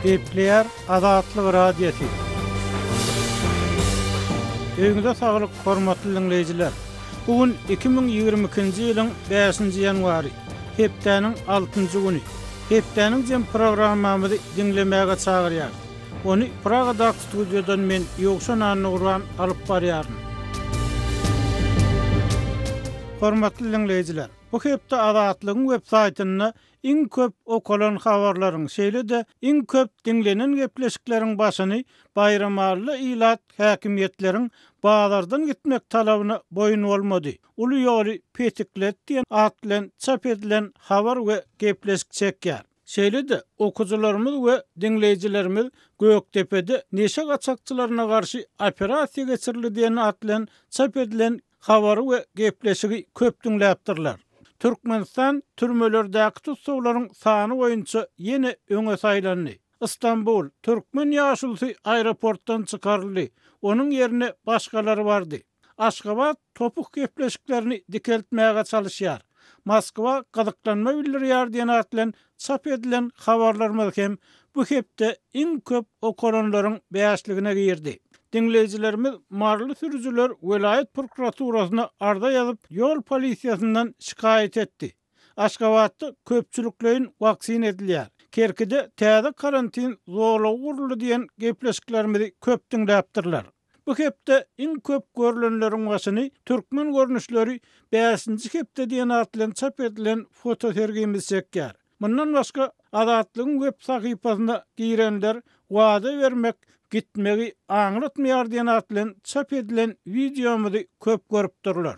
Gepleyer Azatlyk radiosi. Öňüňizde saglyk, hormatly dinleýijiler. Bugün 2022-nji ýylyň 5-nji ýanwary, hepdeniň 6-njy güni. Hepdeniň jem programmamyzy dinlemäge çagyrýar. Onu Pragada studiodan men Ýokşan Annuran alyp barýaryn. Hormatly dinleýijiler, bu hepde Azatlygyň web saýtyna iň köp okulan habarlaryň, şeýle-de iň köp dinlenen gepleşikleriň başyny bayramarly ilat häkimiýetleriň bazardan gitmek talabyna boyun bolmady. Uly ýoly petiklet diýen at bilen çap edilen habar we gepleşik çekýär. Şeýle-de okujularymyz we dinleýijilerimiz Göktepe'de neşe gaçakçylaryna garşy operasiýa geçirildi diýen at bilen çap edilen habary we gepleşigi köp dinläpdirler. Türkmenistan türmelerdäki tutsawlaryň sany boýunça ýene öňe saýlandy. İstanbul Türkmen ýaşulsy aeroportdan çykaryldy. Onuň ýerine başgalary bardy. Aşgabat topuk gepleşiklerini dikeltmäge çalışýar. Moskwa gazyklanma bildirýär diýen at bilen çap edilen habarlarymyz hem bu hepde iň köp okulanlaryň beýasligine girdi. Dinleyijilerimiz marly sürüjüler Welayet prokuraturasyna arda ýazyp ýol polisiýasyndan şikayet etdi. Aşgabatda köpçülükleýin waksin edilýär. Kerkide täze karantin zorlagy guruldy diýen gepleşiklerimizi köp dinläpdirler. Bu hepde iň köp görülenleriň başyny türkmen görnüşleri 5-nji hepde diýen at bilen çap edilen fotosergimiz çekýär. Mundan başga Azatlygyň web sahypasyna girenler wada bermek gitmegi aňratmaýar diýen at bilen çap edilen videomuzy köp görüpdirler.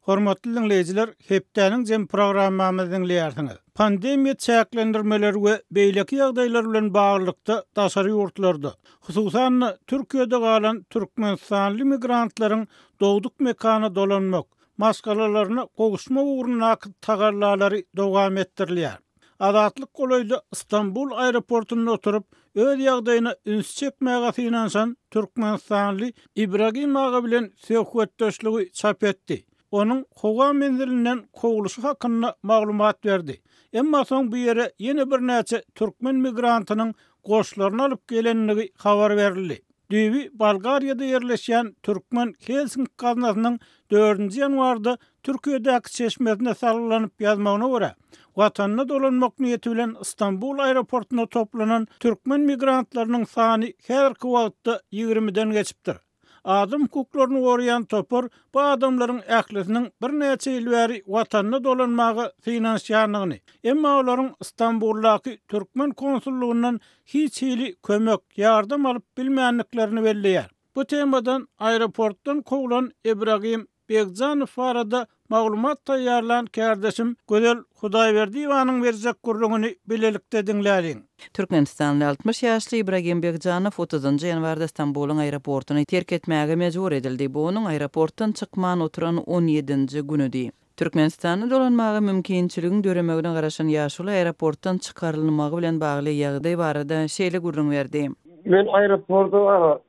Hormatly dinleýijiler, hepdeniň jem programmamyzy dinleýärsiňiz. Pandemiýa çäklendirmeleri we beýleki ýagdaýlar bilen baglykda daşary ýurtlarda, hususan Türkiýede galan Türkmenistanly migrantlaryň dowduk mekana dolanmak, maskalalarına goguşma uğruna tagarlalary dowam etdirilýär. Azatlyk goýdy İstanbul aeroportuna oturup öz ýagdaýyna üns çekmäge synanşan Türkmenistanly Ibragim aga bilen söhbetdeşligi çap etdi. Onun howa menzilinden kowuluşy hakynda maglumat berdi. Emma soň bu ýere ýene bir näçe türkmen migrantynyň goşlaryny alyp gelenligi habar berildi. Düýbi Bolgariýada ýerleşýän türkmen Helsinki gaznasynyň 4-nji ýanwarda Türkiýedäki çeşmesine sarylanyp ýazmagyna görä, watanyna dolanmak niýeti bilen İstanbul aeroportuna toplanan türkmen migrantlarynyň sany häzirki wagtda 20-den geçipdir. Adam hukuklaryny goraýan topar bu adamlaryň ählisiniň bir näçe ýyl bäri watanyna dolanmagy finansiýarlygyny, emma olaryň İstanbuldaky türkmen konsullugyndan hiç hili kömek, ýardam alyp bilmänliklerini belleýär. Bu temadan aeroportdan kovulan Ibragim Begzanow barada maglumat taýýarlan kardeşim Gözel Hudaýberdiýewanyň berjek gurrungyny bilelikde dinläliň. Türkmenistanly 60 ýaşly Ibragim Begzanow 30-njy ýanwarda Istanbulyň aeroportuny terk etmäge mejbur edildi. Bu onuň aeroportdan çykman oturan 17-nji günüdi. Türkmenistany dolanmagy mümkinçiligiň döremegine garaşan ýaşuly aeroportdan çykarylmagy bilen bagly ýagdaý barada şeýle gurrun berdi. Men aeroportda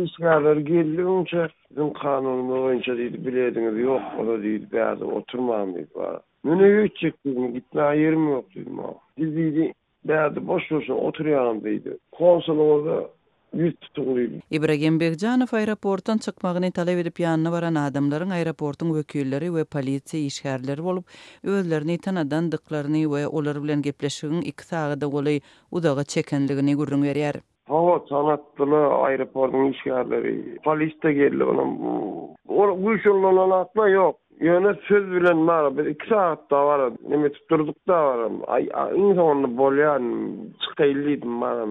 işgalar geldiğince bizim kanunumuz boyunca deydi, bilediğiniz yok, o da deydi, bazı oturmam deydi var. Mene geçecek dedim, gitmeye yerim yok dedim. Biz deydi, bazı boş olsun oturuyorum deydi. Konsul orada yüz tutukluydu. Ibragim Begzanow aeroportdan çykmagyny talap edip ýanyna baran adamlaryň aeroportyň wekilleri we polisiýa işgärleri bolup, özlerini tanadan dıklaryny we olar bilen gepleşigiň iki sagada goly udaga çekenligini gurrun berýär. Hava sanatlılar, aeroportun işgärleri, polis de geldi bana. O güçlülerine atma yok. Yani söz bilen var. 2 saat da var. Neme tutturduk da var. İnsanla bolyan çıkaylıydım bana.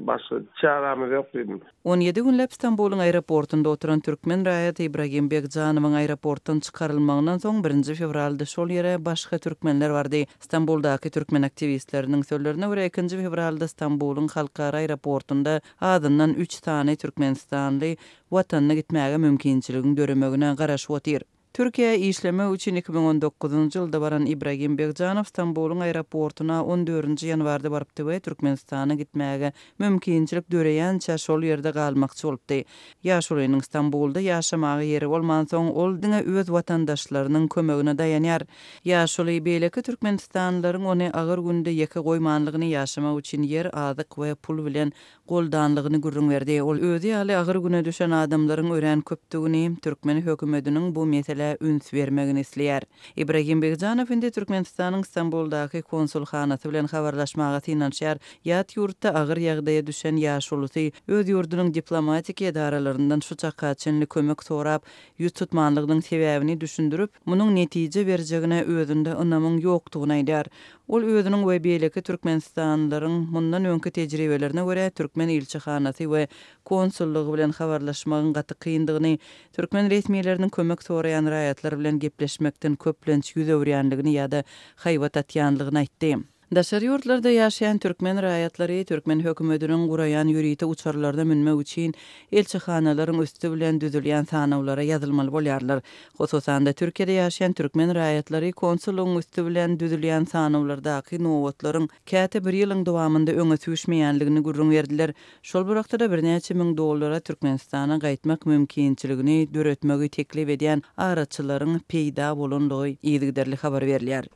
Başka çaramız yok dedim. 17 günläp İstanbulyň aeroportunda oturan türkmen raýaty Ibragim Begzanowyň aeroportdan çykarylmagyndan soň 1 fevralda şol ýere başga türkmenler bardy. İstanbuldaky türkmen aktivistleriniň sözlerine görä 2 fevralda İstanbulyň halkara aeroportunda adından 3 tane Türkmenistanly watanyna gitmäge mümkinçiligiň döremegine garaşyp otyr. Türkiye işleme üçün 2019-njy ýylda baran Ibragim Begjanow Stambulyň aeroportuna 14-nji ýanwarda barypdy we Türkmenistana gitmäge mümkinçilik döreýänçä şol ýerde galmakçy bolupdy. Ýaşulynyň Stambulda ýaşamagy ýeri bolman soň ol diňe öz watandaşlarynyň kömegine daýanýar. Ýaşuly beýleki Türkmenistanlylaryň ony agyr günde ýeke goýmanlygyny ýaşamak üçin ýer, azyk we pul bilen goldanlygyny gürrüň berdi. Ol özi ýaly agyr güne düşen adamlaryň ören köpdigini Türkmen hökümetiniň bu mesele üns vermegini isleýär. Ibragim Begjanow indi Türkmenistanyň Stambuldaky konsulxanasy bilen habarlaşmaga synanşýar. Ýat ýurtda agyr ýagdaýa düşen ýaşuly öz ýurdunyň diplomatik edaraläryndan şu çakaçynly kömek sorap, ýüz tutmanlygynyň sebäbini düşündirip, munyň netije berjegine özünde ynamyň ýokdugyny aýdar. Ol özüniň we beýleki Türkmenistanlylaryň mundan öňki tejribelerine görä Türkmen ilçihanasy we konsullugy bilen habarlaşmagyň gaty kyndygyny, Türkmen resmiýetleriniň kömek soraýan raýatlar bilen gepleşmekden köplenç ýüz öwrýänligini ýa-da haýbat atýanlygyny aýtdy. Daşary ýurtlarda ýaşaýan türkmen raýatlary türkmen hökümetiniň guraýan ýüriti uçarlarda minmek üçin elçihanalaryň üstü bilen düzülýän sanawlara ýazylmaly bolýarlar. Hosusan da Türkiýede ýaşaýan türkmen raýatlary konsullugyň üstü bilen düzülýän sanawlardaky nowatlaryň käte bir ýylyň dowamında öňe süýşmeýänligini gurrun berdiler. Şol burakda da $1,000 000 Türkmenistana gaýtmak mümkinçiligini döretmegi teklip edýän araçylaryň peýda bolandygy ýygyderli habar berilýär.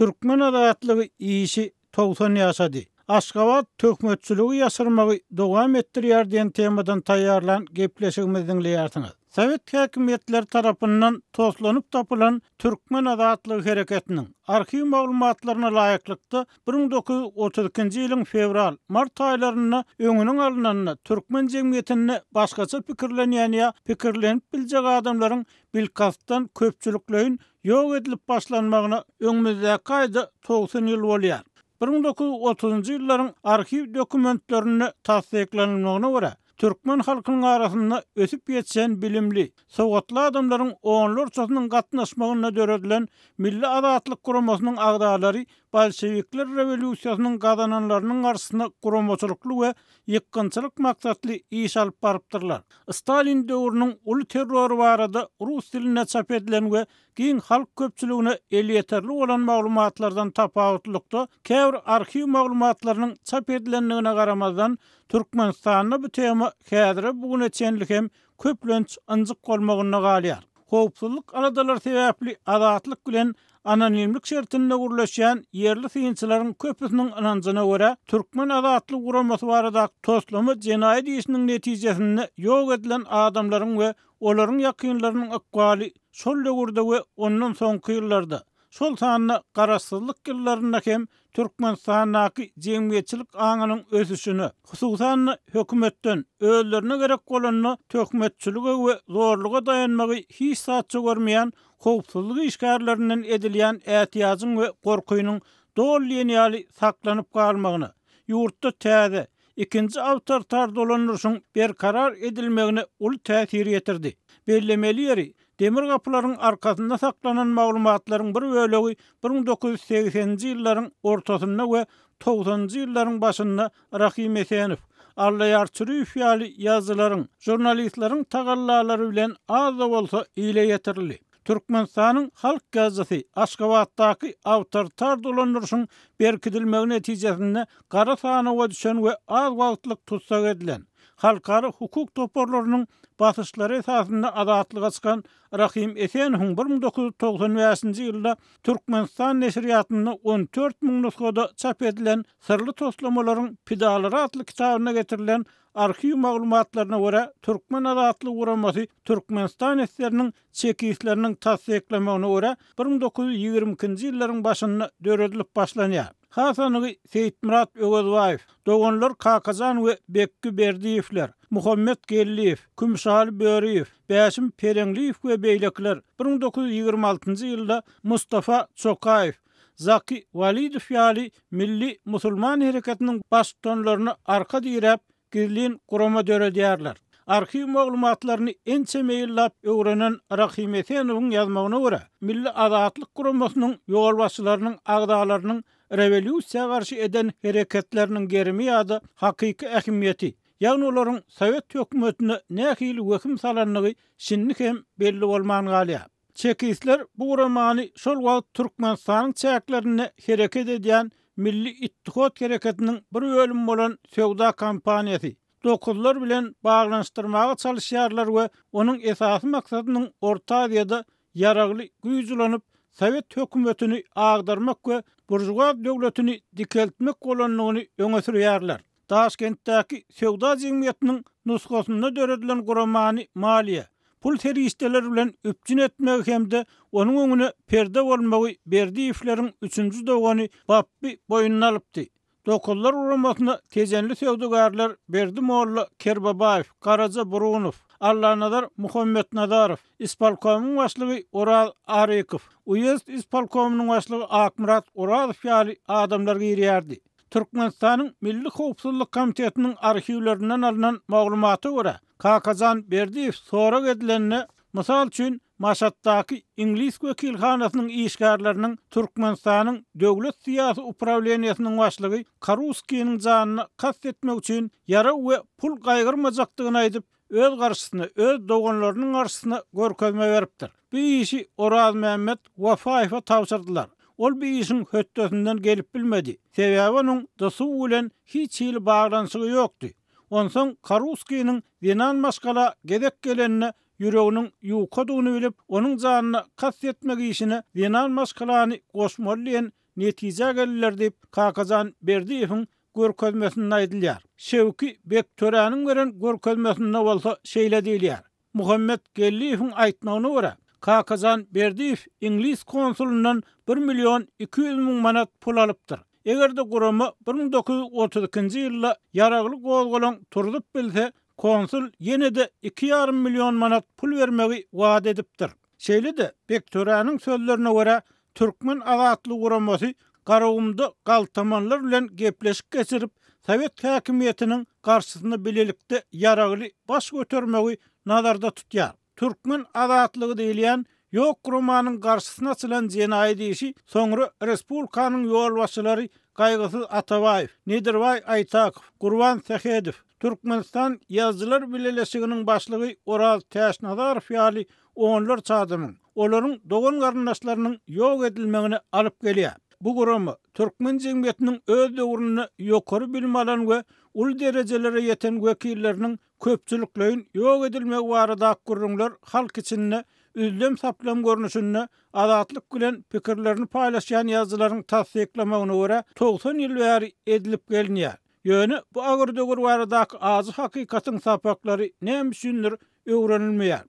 Türkmen adatlygy işi 90 ýaşady. Aşgabat tökmetçiligi ýasyrmagy dowam etdirýär diýen temadan taýýarlan gepleşigimizi dinleýärsiňiz. Sowet häkimetleri tarapyndan toslanyp tapylan Türkmen adatlygy hereketiniň arxiw maglumatlaryna laýyklykda 1932-nji ýylyň fevral-mart aýlaryna öňüniň alynanyna Türkmen jemgyýetine başgaça pikirlenýän ýa pikirlenip biljek adamlaryň bilkastan köpçülikleýin ýok edilip başlanmagyna öňümizde gaýda 90 ýyl bolýar. 1930-njy ýyllaryň arxiw dokumentlerini tasdiklanmagyna görä Türkmen halkynyň arasynda ösüp ýetişen bilimli, sowgatly adamlaryň oňlar çatynyň gatnaşmagyna döredilen Milli Adatlyk Guramasynyň agdalary Bolşewikler rewolýusiýasynyň gazananlarynyň garşysyna guramaçylykly we ýykkynçylyk maksatly iş alyp barypdyrlar. Stalin döwrüniň uly terrori barada rus diline çap edilen we giň halk köpçüligine el ýeterli bolan maglumatlardan tapawutlykda käbir arxiw maglumatlarynyň çap edilenligine garamazdan Türkmenistanyň bu tema häzir bugüne çenlik hem köplenç anjyk bolmagyna galýar. Howpsuzlyk aradalar sebäpli adatlyk bilen anonimlik şertinde gurlaşan yerli synçylaryň köpüsiniň inanjyna görä Türkmen adatlyk guramasy barada toslamy jenaýat işiniň netijesinde ýok edilen adamlaryň we olaryň ýakynlarynyň akwaly şol döwürde we ondan soňky ýyllarda şol sanyny garaşsyzlyk ýyllarynda hem Türkmenistanaky jemgyýetçilik aňynyň ösüşini, hususan hökümetden özlerine gerek bolanyny tökmetçiligi we zorluga dayanmagy hiç satça görmeýän howpsuzlyk işgärlerinden edilýän ätiýazyň we gorkuýynyň dolýany saklanyp galmagyny, ýurtda täze ikinji awtoritar dolanýaryň berkarar edilmegine uly täsir ýetirdi. Bellemeli ýeri demir gapylaryň arkasynda saklanan maglumatlaryň bir bölegi 1980-nji ýyllaryň ortasynda we 90-njy ýyllaryň başynda Rahim Esenew, Allaýar Çürüýew ýaly ýazylaryň, jurnalistlaryň tagallalary bilen az da bolsa ýyle ýetirildi. Türkmenistanyň halk gazetesi Aşgabatdaky awtoritar dolanýaryň berkidilmegi netijesinde gara sanawa düşen we az wagtlyk tutsak edilen halkary hukuk toporlarynyň basyşlary esasında adatlyga çykan Rahim Esenewiň 1995-nji ýylda Türkmenistan neşriýatyna 14 000 nusgada çap edilen sırlı toslamalaryň pidalary adly kitabyna getirilen arxiw maglumatlaryna görä Türkmen adatlyk guramasy Türkmenistan esleriniň çekisleriniň tasdiklamagyna görä 1922-nji ýyllaryň başynda döredilip başlanýar. Hasanygy Seyitmurat Ögezbaýew, doganlar Kakazan we Bekki Berdiýewler, Muhammed Gelliýew, Kümşaly Böriýew, Bäşim Perengliýew we beýlekler 1926-njy ýylda Mustafa Çokaýew, Zaki Walidow ýaly Milli Musulman hereketiniň başçylaryny arka diýrep gizlin gurama döredýärler. Arxiw maglumatlaryny ençe meýillap öwrenen Rahim Esenewiň ýazmagyna görä, Milli Adatlyk Guramasynyň ýol başçylarynyň agdalarynyň rewolýusiýa garşy eden hereketleriniň gerimi ýa-da hakyky ähmiýeti Ýagny olaryň Sowet hökümetine nähili weküm salanlygy şinlik hem belli bolman galýar. Çekisler bu romany şol wagt Türkmenistanyň çäklerine hereket edýän Milli İttihat Hereketiniň bir bölüm bolan sowda kampaniýasy. Dokullar bilen baglanşdyrmaga çalışýarlar we onuň esasy maksadynyň Orta Aziýada yaragly güýjülanyp Sowet hökümetini agdarmak we burjuwa döwletini dikeltmek bolanlygyny öňe sürýärler. Taşkentdäki sowda jemgyýetiniň nusgasyna döredilen romany maliýe pul terişdeler bilen üpjün etmek hemde onuň öňüne perde bolmagy Berdiýevleriň 3-nji dogany Bappi boýunna alypdy. Dokullar uramasyna tejenli sowdagarlar Berdimoğlu Kerbabayev, Karaca Burunow, Allanadar Muhammed Nadarov, İspalkomuň başlygy Oral Arykov, Uyezd İspalkomunyň başlygy Akmurat Oralov ýaly adamlar girýärdi. Türkmenistanyň Milli Howpsuzlyk Komitetiniň arhiwlerinden alynan maglumata görä, Kakazan Berdiýew sorak edilenne mysal üçin Maşatdaky İnglis wekilhanasynyň işgärleriniň Türkmenistanyň döwlet syýasy upravleniýasynyň başlygy Karuskiň janyna kast etmek üçin ýara we pul gaýgyrmajakdygyny aýdyp öz garşysyna, öz doganlarynyň garşysyna görkezme beripdir. Bu işi Oraz Mehmet Wafaýewa tapşyrdylar. Ol bu işin höttesinden gelip bilmedi. Sebäbi onuň dysy bilen hiç hili baglanşygy ýokdy. Onsoň Karuskiň Dinan maskala gedek gelenine yüreğinin yukaduğunu bilip onun janyna kast etmek işine Dinan maskalany goşmalyň netije gelýär diýip Kakazan Berdiýewiň görkezmesinde aýdylýar. Şewki Bektöräniň beren görkezmesinde bolsa şeýle diýilýär. Muhammed Gelliýewiň aýtmagyna görä, Kakazan Berdiýew İnglis konsulundan 1.200.000 manat pul alypdyr. Egerde gurama 1932-nji ýylda yaragly gozgolan turdup bilse, konsul ýene-de 2,5 milyon manat pul vermegi wada edipdir. Şeýle-de Bektöräniň sözlerine görä, Türkmen azatlyk guramasy garagymda galtamanlar bilen gepleşik geçirip, Sowet häkimetiniň garşysyna bilelikde yaragly baş götermegi nazarda tutýar. Türkmen azatlygy diýilýän ýok romanyň garşysyna açylan jenaýat işi soňra respublikanyň ýol başçylary Gaýgysyz Atabaýew, Nedirbay Aýtakow, Gurban Sehedow, Türkmenistan Ýazgylar Bileşiginiň başlygy Oraz Täşnadarow ýaly onlar çadymyň, olaryň dogan garyndaşlarynyň ýok edilmegine alyp gelýär. Bu guramy Türkmen jemgyýetiniň öz döwrüne ýokary bilim alan we ul derejelere ýeten wekilleriniň köpçülikleýin ýok edilmegi barada gurrunlar halk içinde üzlem saplam görnüşünde azatlyk bilen pikirlerini paýlaşýan ýazgylaryň tasdiklamagyna görä 90 ýyl bäri edilip gelýär. Ýöne bu agyrdygyr baradaky azy hakykatyň sapaklary näme üçindir öwrenilmeýär.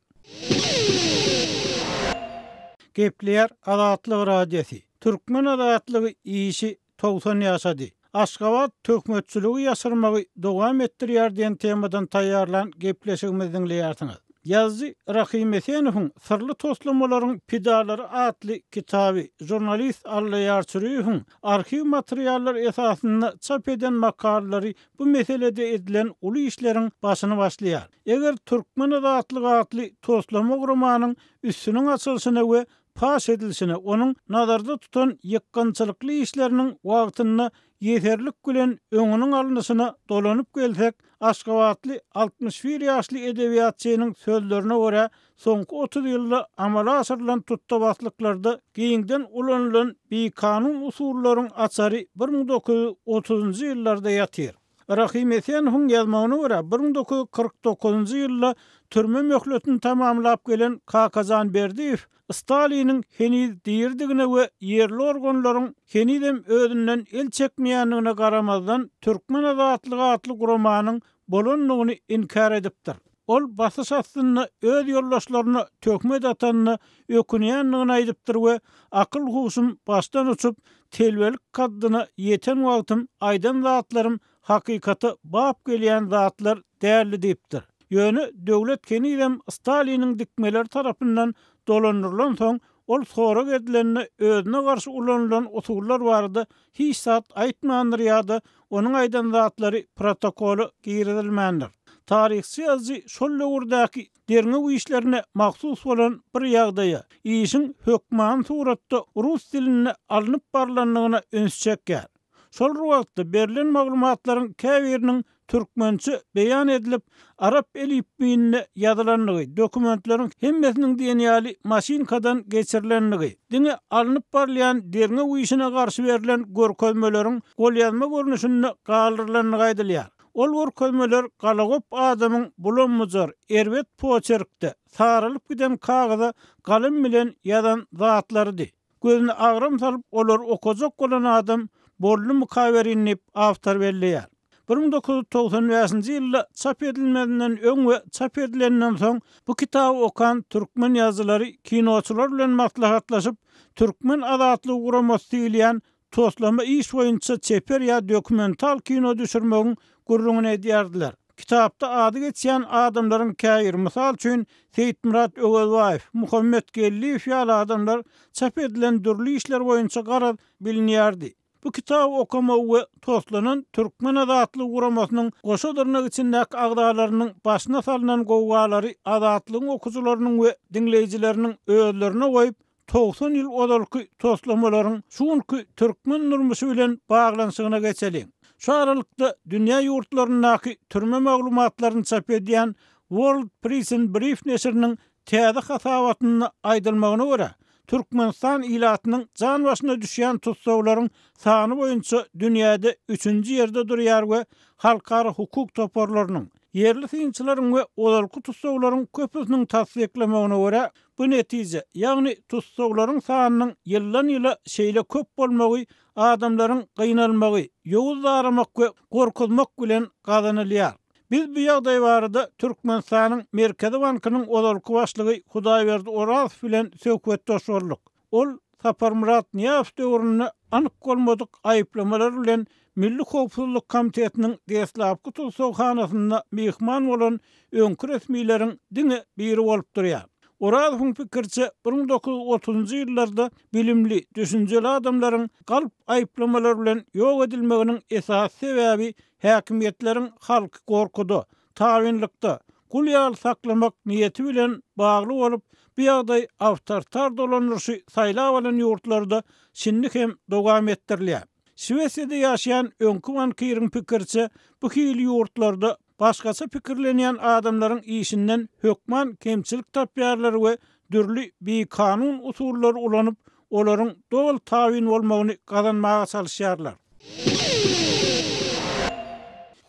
Gepler azatlyk radiosi. Türkmen azatlygy işi 90 ýaşady. Aşgabat tökmetçiligi ýaşyrmagy dowam etdirýär diýen temadan taýýarlan gepleşigimiziň diňleýärsiňiz. Yazıcı Rahim Esenov'un Sırlı Toslamaların Pidalary adly kitaby jurnalist Alla Ýarçyrýewiň arxiv materiallar esasynda çap eden makalary bu meselede edilen uly işleriň başyny başlaýar. Eger Türkmen azatlygy adly toslama romanynyň üstüniň açylyşyna we paş edilişine onuň nazarda tutan ýykgynçylykly işleriniň wagtyny ýeterlik bilen öňüniň alnyşyna dolanyp gelsek, Aşgabatly 61 ýaşly edebiýatçynyň sözlerine görä, soňky 30 ýylda amala aşyrylan tuttabastlyklarda giňden ulanylan beýkanun usullaryň açary 1930-njy ýyllarda ýatyr. Rahim Esenov'un ýazmagyna görä 1949-njy ýylda türme möhletini tamamlap gelen Kakazan Berdiýew Staliniň heniz diýirdigine we ýerli organlaryň henizem özünden el çekmeýänligine garamazdan Türkmen azatlygy adly romanyň bolanlygyny inkar edipdir. Ol basış astyna öz ýoldaşlaryna tökmet atanyny ökünýänligini aýdypdyr we akyl huşum başdan uçup telbelik kaddyna ýeten wagtym aýdan zatlarym hakykaty bap gelýän zatlar därli diýipdir. Ýöne döwlet kenizem Staliniň dikmeleri tarapyndan dolanyrlan soň ol sorak edilenne özüne garşy ulanylan usullar barada hiç zat aýtmandyr ýa-da onuň aýdan zatlary protokolu giridilmändir. Tarihçi ýazgy şol döwürdäki derňe bu işlerine mahsus bolan bir ýagdaýa işin hökman suratda rus diline alınıp barlanlygyna önsçekär. Şol wagtda berilen maglumatlaryň käbiriniň türkmençe beýan edilip, arap elifbiine ýazylanlygy, dokumentlaryň hemmesiniň diýenýäli maşinkadan geçirilenligi, diňe alınıp barlayan derňe uýuşyna garşy berilen görkezmeleriň golýazma görnüşinde galdyrylanyny aýdylýar. Ol görkezmeler galagop adamyň bulanmajar, erbet poçerkde saralyp giden kagaza galym bilen ýazan zatlarydy. Gözüne agram salyp olar okajak bolan adam bolly mukawerini awtar berýär. 1995-nji ýylda çap edilmedinden öň we çap edilenden soň bu kitaby okan türkmen ýazyjylary kinoçular bilen maslahatlaşyp türkmen adatlygy guramasy diýilýän toslama iş boýunça çeper ýa dokumental kino düşürmegiň gurrungyny edýärdiler. Kitapda ady geçýän adamlaryň käýir, mysal üçin Seyit Murat Ögezbaýew, Muhammed Gelliýew ýaly adamlar çap edilen dürli işler boýunça garap bilinýärdi. Bu kitaby okama we toslanan türkmen adatlygy guramasynyň goşadyrnak içindäki agdalarynyň başyna salynan gowgalary adatlygyň okujylarynyň we dinleýijileriniň özlerine goýup 90 ýyl odalky toslamalaryň şuňky türkmen durmuşy bilen baglanyşygyna geçeli. Şu aralykda dünýä ýurtlaryndaky türme maglumatlaryny çap edýän World Prison Brief neşriniň täze hasabatyny aýdylmagyna görä, Türkmenistan ilatynyň jan başyna düşýän tutsaglaryň sany boýunça dünýäde 3-nji ýerde durýar we halkara hukuk toparlarynyň, yerli synçylaryň we olarky tutsaglaryň köpüsiniň tasdiklemegine görä, bu netije, ýagny tutsaglaryň sanynyň ýyldan-ýyla şeýle köp bolmagy adamlaryň gynalmagy, ýowuz aramak we gorkuzmak bilen gazanylýar. Biz bu ýagdaý barada Türkmenistanyň Merkezi Bankynyň olarky başlygy Hudaýberdi Orazow bilen söhbetdeşdik. Ol Saparmurat Niýazow döwrüne anyk bolmadyk aýyplamalar bilen Milli Howpsuzlyk Komitetiniň Deslapky tutsaghanasynda mehman bolan öňkü resmiýleriň diňe biri bolup durýar. Orazowyň pikirçe 1930-njy ýyllarda bilimli, düşünjeli adamlaryň galp aýyplamalar bilen ýok edilmeginiň esas sebäbi häkimetleriň halky gorkudy, tawinlikda, gulýal saklamak niýeti bilen bagly bolup, bu ýagdaý awtortar dolanýarsy saýlap alan ýurtlarda şinlik hem dowam etdirilýär. Şwesiýada ýaşaýan öňkü bankiryň pikirçe bu hili ýurtlarda başgaça pikirlenýän adamlaryň işinden hökman kemçilik tapýarlary we dürli bir kanun usullary ulanyp, olaryň dol tawin bolmagyny gazanmaga çalışýarlar.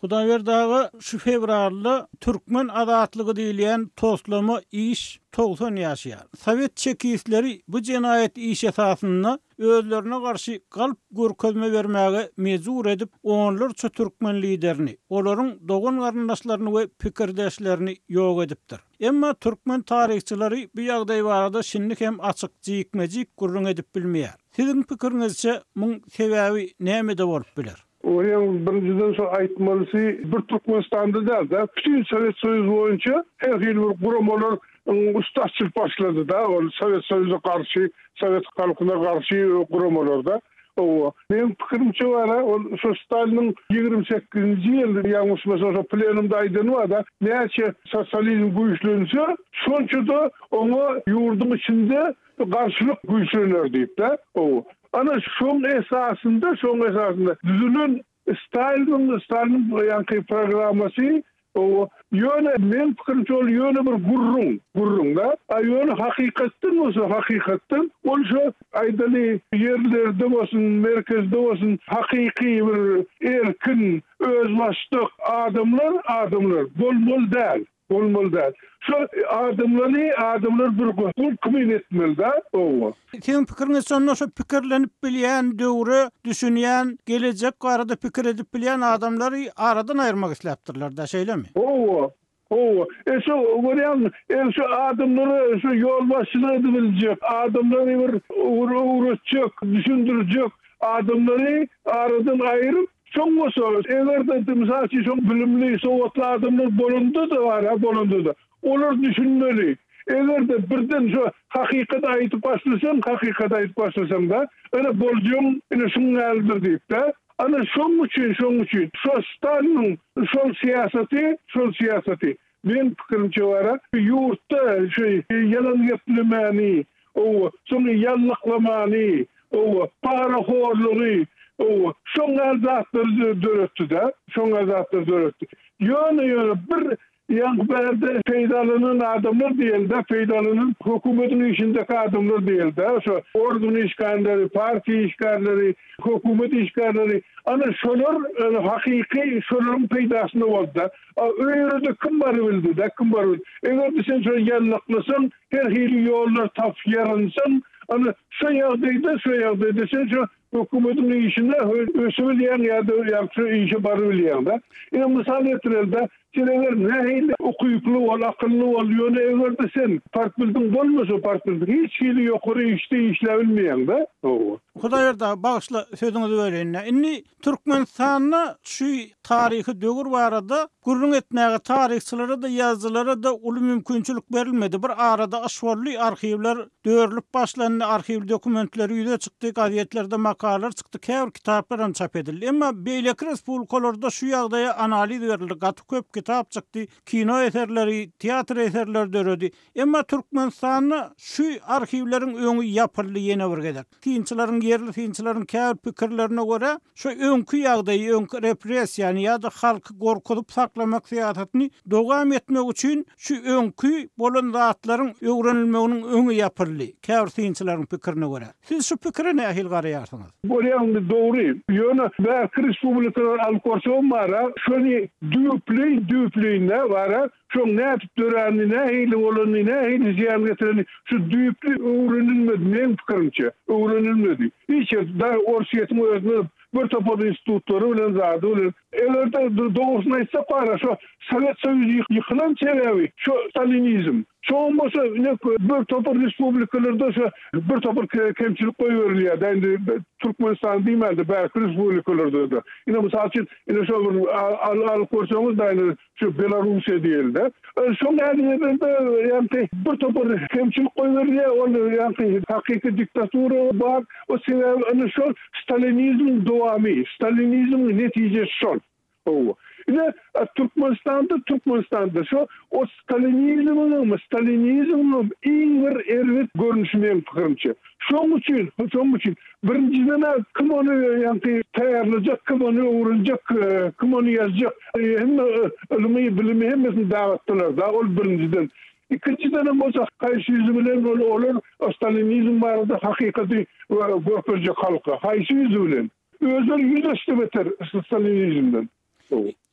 Hudaýberdagy şu fevralda türkmen adatlygy diýilýän toslama iş 90 ýaşaýar. Sowet çekisleri bu jenaýet iş esasynda özlerine garşy galp görkezme bermäge mejbur edip, onlarça türkmen liderini, olaryň dogan garyndaşlaryny we pikirdeşlerini ýok edipdir. Emma türkmen tarihçilari bu ýagdaý barada şinlik hem açyk jikmejik gurrun edip bilmeýär. Siziň pikiriňizçe muň sebäbi nämede bolup biler? Oyan birinciden sonra aýtmalysy bir Türkmenistanda da bütün Sovet Soýuzy boýunça her ýyl bir guramalar ustaçylyk başlady da, ol Sovet Soýuzyna garşy, Sovet halkyna garşy guramalarda. Men pikirimçe wara, ol şu Stalinin 28-nji ýylda ýagmyşmasa plenumda aýdany da, näçe sosializm güýçlense, şonça da oňa ýurdun içinde garşylyk güýçlenýär diýip de. Ana şoň esasında düzülen Stalin yankı programması o yöne men pikirimçe ol yöne bir gurrun da yöne hakikatten ol şu aýdaly yerlerde bolsun, merkezde bolsun hakyky bir erkin özbaşlyk adamlar bol däl. Şu adamlar bir hukm etmeli da. Senin pikiriňiz sonuna şu pikirlenip bilýän, döwre düşünýän, gelecek barada pikir edip bilýän adamlary aradan aýyrmak isläpdirler da, şeýlemi? Şu görýän, şu adamlary şu ýol başlygy biljek, adamlary bir uğraşjak, düşündirjek, adamlary aradan aýryp çoňgosa, egerde misal üçin bilimli, sowatly adamlar bolundy da. Olar düşünmeli. Egerde birden şu hakykat aýtyp başlasaň da, ana boljum, ine şuň aldyr diýip de, ana şoň üçin, şu Stalinin şol siýasaty, men pikirimçe wara, ýurtda şu yalan geplemeni, şonu ýallyklamagy, paraxorlugy, Şoňa zatlar döretdi. Ýöne bir ýa-da peýdalanan adamlar diýildi, peýdalanan hökümetin işindeki adamlar diýildi. Şo ordun işgärleri, parti işgärleri, hökümet işgärleri, ana şolar hakyky şolaryň peýdasyny boldy. Öýrede kim bar bildi, kim bar bildi. Eger sen şo ýanlyklysyň, her hili ýollar tapýarynsın, ana şu ýagdaýda sen şo hökümetin işinde ösübül ýa-da ýa-da işe bar bilýär. Misal etirildi. Seneler nähili okuyuklu ol, akıllı ol, ýöne egerde sen partbildiň bolmasa partbildiň hiç hili ýokary işte işlebilmeýän da. Hudaý berdi, bagyşla sözüňizi böleýin. Inni Türkmenistanyna şu tarihi döwür barada gurrun etmäge tarihçilere de ýazgylary da uly mümkinçilik berilmedi. Bir arada aşwarly arhivler döwürlüp başlandy, arhiv dokumentleri ýüze çykdy, gazetlerde makalar çykdy, käbir kitaplar çap edildi. Emma beýleki respublikalarda şu ýagdaýa analiz berildi, gaty köp kitap çykdy, kino eserleri, teatr eserleri döredi. Emma Türkmenistanyna şu arhivleriň öňü ýapyldy ýene bir gedek. Tinçilerin yerli tinçilerin käbir pikirlerine göre şu öňkü ýagdaýy, öňkü repressiýany ýa-da halky gorkudyp saklamak siýasatyny dowam etmek üçin şu öňkü bolan zatlaryň öwrenilmeginiň öňü ýapyldy. Käbir tinçilerin pikirine göre. Siz şu pikire nähil garaýarsyňyz? Bolýan dogry. Ýöne bäki respublikalar alkorsam bara, şonu düýplüğine bara, şoň näp dörenine, hili bolanyna, hili ziýan getireni, şu düýplü öwrenilmedi, men pikirimçe, öwrenilmedi. Hiç da orsiýetim özüne bir topar institutları bilen zady bilen. Elerde doğrusuna ise para, şu Sovet Soýuzy yıkılan sebebi, şu Stalinizm. Çoğunmasa bir topar respublikalarda bir topar kemçilik koyuverilýär. Endi Türkmenistan diýmeli, bäki respublikalarda da. Ine mysal üçin, ine şo al korsaňyz da şu Belarusiýa diýildi. Şoň ýerde ýa-da bir topar kemçilik koyuverilýär, ol ýa-da hakyky diktatura bar. O sebäbi şo Stalinizm dowamy, Stalinizm netijesi şol. Ine Türkmenistanda şu o Stalinizmin iň bir erwet görnüşi men pikirimçe. Şoň üçin birinciden kim onu ýa-da taýarlajak, kim onu öwrenjek, kim onu ýazjak, hem ilmi bilimi hemmesini dawatdylar da, ol birinciden. İkinciden bolsa haýsy ýüzü bilen olar Stalinizm barada hakykaty görkezjek halka. Haýsy ýüzü bilen? Özleri ýüzleşdi beter Stalinizmden.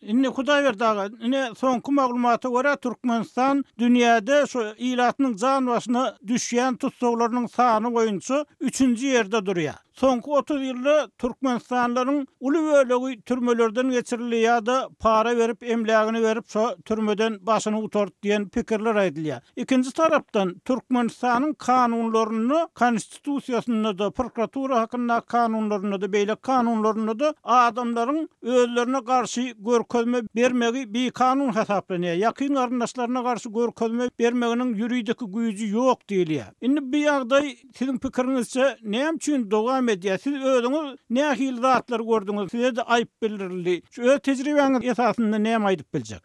Inni Hudaý berdi aga, ine soňky maglumata görä Türkmenistan dünýäde şu ilatynyň jan başyna düşýän tutsaglarynyň sany boýunça 3-nji ýerde durýar. Soňky 30 ýylda Türkmenistanlaryň uly bölegi türmelerden geçirilýär ýa-da para berip, emlägini berip şu türmeden başyny utardy diýen pikirler aýdylýar. Ikinji tarapdan Türkmenistanyň kanunlaryny, konstitusiýasyny da, prokuratura hakynda kanunlaryny da, beýle kanunlaryny da adamlaryň özlerine garşy görkezme bermegi bir kanun hesaplanýar. Ýakyn garyndaşlaryna garşy görkezme bermeginiň ýuridik güýji ýok diýilýär. Indi bu ýagdaý siziň pikiriňizçe näme üçin dowam edýär? Siz özüňiz nähili zatlar gördüňiz? Size de aýyp bildirildi. Şu öz tejribeňiz esasynda näme aýdyp biljek?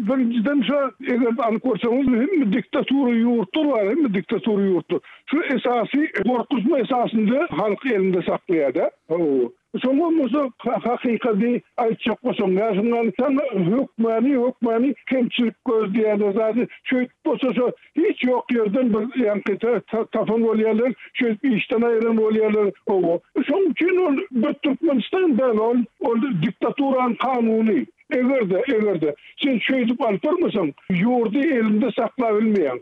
Birinciden şu eger alkorsaňyz hem diktatura ýurtlar var, hem diktatura ýurtlar. Şu esasy gorkutma esasynda halky elinde saklaýar da. Soňra hakykaty aýtjak bolsaň, nasyonalsan hökmani kemçilik gözleýär zady. Şöýt bolsa hiç ýok ýerden bir ýa-da tapan bolýarlar, şöýt işden aýran bolýarlar. Şoň üçin ol Türkmenistan'dan ol diktaturaň kanuny. Egerde sen şöýdip alpyrmasaň, ýurdy elinde saklabilmeýän.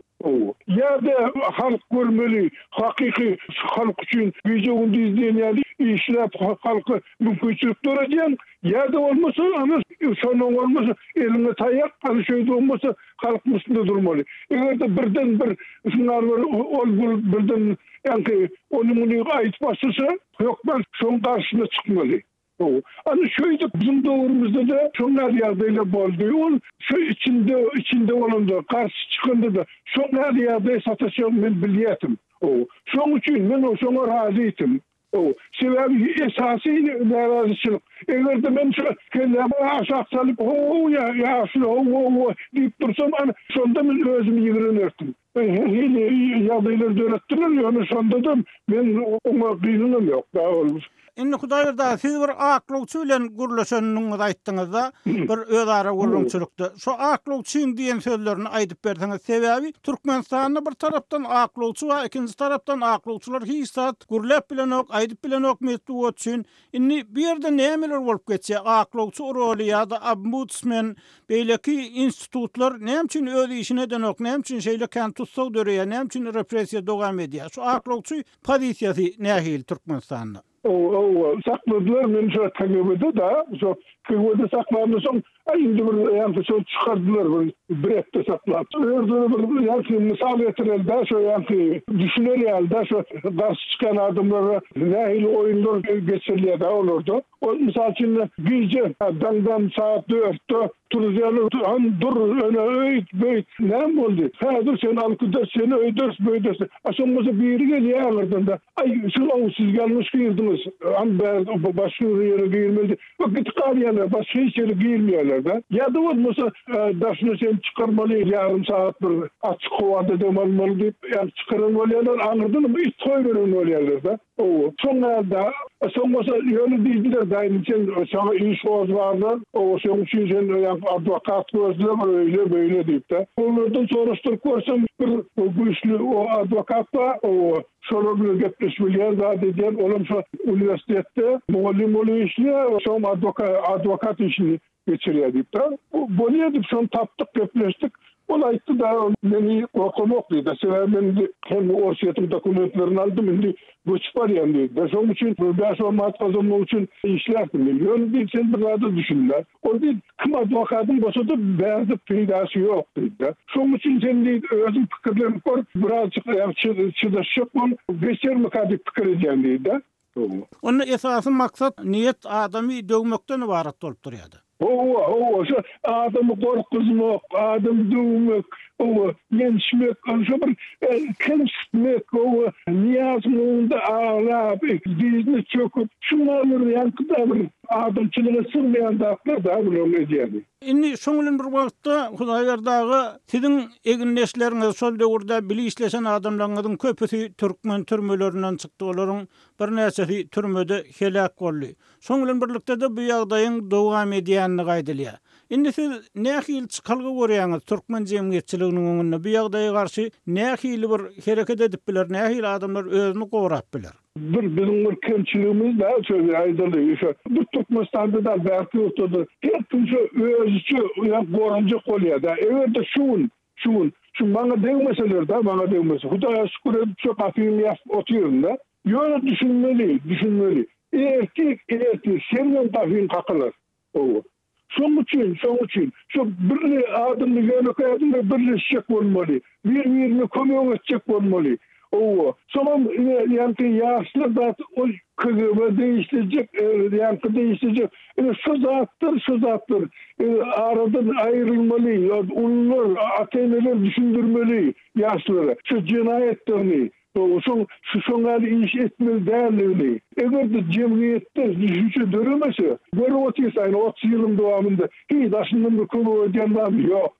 Ya-da halk görmeli, hakyky halk üçin vizyonu izleýän işläp halky mümkinçilik berýän, ya-da bolmasa ana şonuň bolmasa elinde taýak, ana şöýde bolmasa halk üstünde durmaly. Egerde birden bir şunlar ol birden ýa-da onu aýtmasasa, ýok ben şoň garşyna çykmaly. Ana şöyle bizim döwrümizde de şonlar ýagdaýlar boldy. Ol şu içinde olanda karşı çykanda da şonlar ýagdaý sataşýan men bilýätim. Şoň üçin men şoňa razyym. Sebäbi esasy narazyçylyk. Egerde men şu kelläme aşak salyp diýip dursam, ana şonda men özümi ýigrenirdim. Hili ýagdaýlar döretdiler, ýöne şonda da men oňa gynanam ýok da olmuş. Inni Hudaýerda siz bir aklygçy bilen gürleşeniňizi aýtdyňyz-da, bir özara gurrunçulukda. Şo aklygçyň diýen sözlerini aýdyp berdiňiz. Sebäbi Türkmenistanda bir tarapdan aklygçy we ikinji tarapdan aklygçylar hiç saat gürlep bilen ok, aýdyp bilen ok meýtdi üçin. Inni bir ýerde nämeler bolup geçse, aklygçy roly ýa-da ombudsman, beýleki institutlar näme üçin öz işine denok, näme üçin şeýle kan tutsak döreýär, näme üçin repressiýa dogam edýär. Şo aklygçy pozisiýasy nähil Türkmenistanda? Sakladılar men şu KGB'de da şu KGB'de saklandı son indi bir yani şu çıkardılar bir hafta sakladı. Öyle bir yani misal getirildi şu yani düşünür da şu karşı çıkan adamlara nehil oyunlar geçiriliyor da olurdu. O misal için gece dandan saat 4'te Turziyalı dur öne öğüt böyt ne oldu? Hazır sen alkıda seni öyders böyders. Aşamızı biri geliyor ağırdan ay şu siz gelmiş girdiniz. Başka yere girmedi. Vakit kalıyorlar. Başka hiç yere girmiyorlar da. Ya da olmasa daşını sen çıkarmalı yarım saat bir açık kovada demalmalı deyip yani çıkarılmalılar anladın mı? Hiç toyverilmalılar da. Sonra da sonrası yönü değildiler da sana iş varlar. Son için sen advokat gözler öyle böyle deyip de. Onlardan soruşturup görsem bir güçlü o advokat var. Şöyle bir gepleşmeler daha dediğim oğlum şu üniversitede muallim oluyor işliyor. Şu advokat işini geçiriyor deyip de. Böyle deyip şu taptık gepleştik. Olaydı da beni okumak dedi. Ben de hem orsiyetim dokumentlerini aldım. Şimdi göç var yani dedi. Onun için ben şu mat kazanmak için işlerdim. Öyle değil sen bir arada düşünler. O değil kim advokatın başında bazı faydası yok dedi. Onun için sen de özüm fikirlerimi var. Birazcık çıdaşıp on beşer mukadip fikir edeceğim dedi. Onun esasy maksat niyet adamı dövmekden ibaret bolup durýardy. Şu adamı korkuzmak, adamı dövmek, yenişmek, şu bir kemsitmek, niyazmığında ağlap, dizini çöküp, şunlardır yankıda bir adamçılığa sığmayan dağlar da bunu edýärdi. Inni şoňulun bir wagtda Hudaýerdagy sizin eginleşleriniz şol döwürde bili işlesen adamlaryňyzyň köpüsi türkmen türmelerinden çykdy. Olaryň bir näçesi türmede helak boldy. Şoňulun birlikde de bu ýagdaýyň dowam edýänini gaýdylýar. Indi siz nähil çykalgy görýäňiz türkmen jemgyýetçiliginiň öňünde bu ýagdaýa garşy nähil bir hereket edip biler, nähil adamlar özüni gowrap biler. Bizim bir kemçiliğimiz de şöyle aydınlıyor. Bu Türkmenistan'da da belki oturdu. Hep kimse özüçü gorancı kolya da. Evet de şun bana değmeseler de bana değmeseler. Hudaya şükür edip çok afiyim oturuyorum da. Yöne düşünmeli. Erkek senin afiyim kakılır. Son için şu bir adımlı yöne koyadığında birleşecek olmalı. Birbirini komyon edecek olmalı. Sonra yani yaşlı da o KGB değiştirecek, yankı değiştirecek. Şu zattır. Aradan ayrılmalı. Onlar, ateyneler düşündürmeli yaşlılara. Şu cinayetlerini. Şunları iş etmeli değerli. Eğer de cemiyette düşünce döremese, böyle otuysa aynı 30 yılın devamında hiç aslında bir konu ödeyenler yok.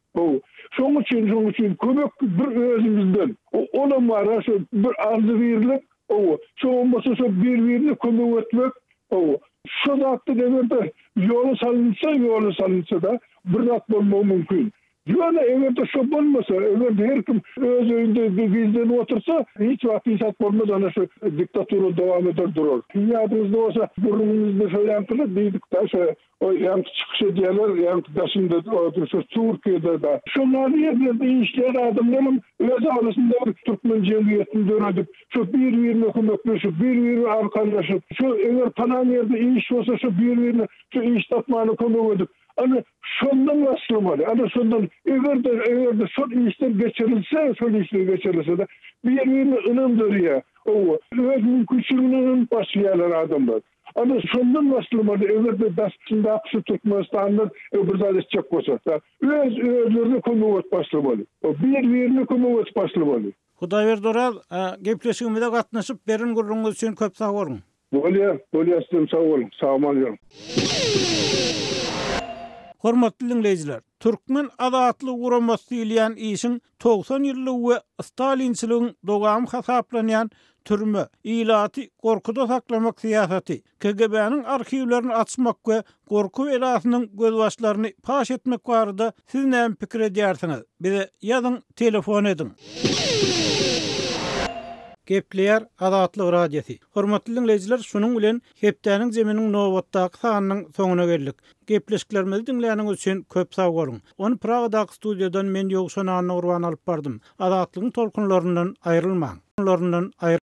Şoň üçin kömek bir özümizden. Ona mara şu bir arzu verilip, şu olmasa şu birbirini kömek etmek. Şu zatda demede yolu salınsa da bir zat bolmagy mümkün. Yani eğer de şu bolmasa, eğer de her kim öz öýünde bizden otursa, hiç vakit insat bolmaz, ana şu diktaturu devam eder durur. Dünyamızda olsa burnumuzda şöyle yankılı deydik da o yankı çıkış ediyorlar, yankı daşında şu Türkiye'de da. Şunları yerlerde işleyen adamlarım öz arasında Türkmen cemiyetini dönedip, şu birbirine kömekle, şu birbirine arkalaşıp, şu eğer panan yerde iş olsa şu birbirine şu iş tapmanı kömek edip, hani şundan başlamalı. Hani şundan eğer de son işler geçirilse de birbirine inandırıyor. Evet mümkünçülüğünün başlayanlar adamlar. Hani şundan başlamalı. Eğer de başında akışı Türkmenistan'dan burada destek olsa da özlerine kömüvet başlamalı. Birbirine kömüvet başlamalı. Hudaýber Doral gepleşigimizde gatnaşyp berin gurrunňyz üçin köp sag bolun. Bolýar, sağ olun. Sağ olun. Hormatly dinleyijiler, türkmen adatly guramasy diýilen işin 90 ýyllyk we Stalinçiligiň dogamy hasaplanýan türme, ilaty gorkuda saklamak siýasaty, KGB-niň arhiwlerini açmak we gorku elasynyň gözbaşlaryny paş etmek barada siz näme pikir edýärsiňiz? Bize ýazyň, telefon edin. Gepleýär Adatlyk radiosi. Hormatly dinleyijiler, şunuň bilen hepdäniň jeminiň nowatdaky sanynyň soňuna geldik. Gepleşiklerimizi dinleýäniňiz üçin köp sag bolun. Onu Pragadaky studiýadan men Ýogşan Urban alyp bardym. Adatlygyň tolkunlaryndan aýrylmaň.